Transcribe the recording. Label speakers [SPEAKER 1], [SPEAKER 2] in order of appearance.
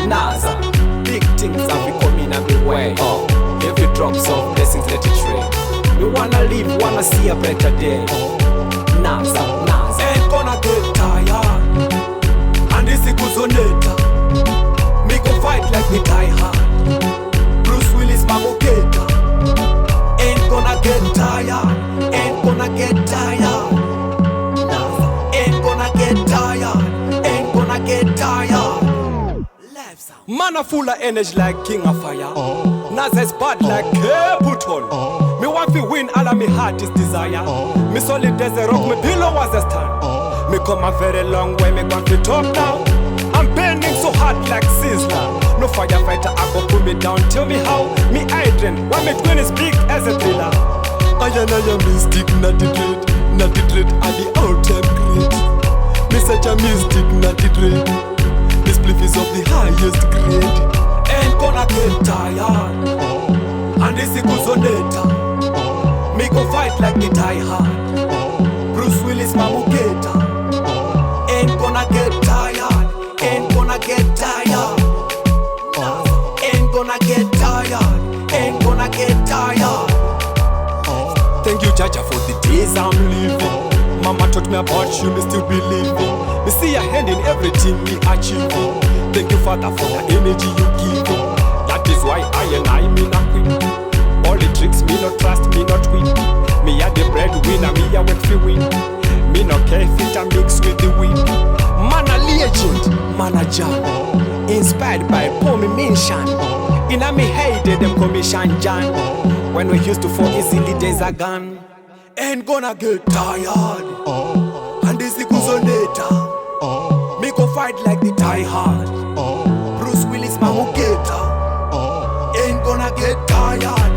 [SPEAKER 1] Naza. Big things have been coming on my way. Every drops of blessings let it rain. We wanna live, wanna see a better day. Naza. Ain't gonna get tired. And this is kuzoneta. Me go fight like me die hard. Bruce Willis mamoketa. Ain't gonna get tired. Ain't gonna get tired. Naza. Ain't gonna get tired. Ain't gonna get tired. Livesounds. Man a full of energy like king of fire. Naza is bad like Caputon. Me want to win all of me heart is desire. Me solid as a rock, me pillow was a stand. Me come a very long way, me want to top now. I'm bending so hard like Sizzler. No firefighter, I go pull me down. Tell me how, me hydrant. Why me twin is big as a thriller. I am mystic, not the dread, and the all-time great. Me such a mystic, not the dread. This spliff is of the highest grade. Ain't gonna get tired. And this is kuzoneta. Me go fight like the die hard. Bruce Willis mamuketa. Ain't gonna get tired. Ain't gonna get tired. Ain't gonna get tired. Ain't gonna get tired. Thank you, Jaja, for the days I'm living. Mama taught me about you, me still believing. Me see your hand in everything me achieve. Thank you, Father, for the energy you give. That is why I me not quit. All the tricks me not trust, me not win. Me are the breadwinner, me a work free win. Me no care if it a mix with the wind. Man a legend, man a John. Inspired by Paul me mention. In a me heyday them commission John. When we used to fall easily days are gone. Ain't gonna get tired. And this is kuzoneta. Me go fight like the die hard. Bruce Willis mamuketa. Ain't gonna get tired.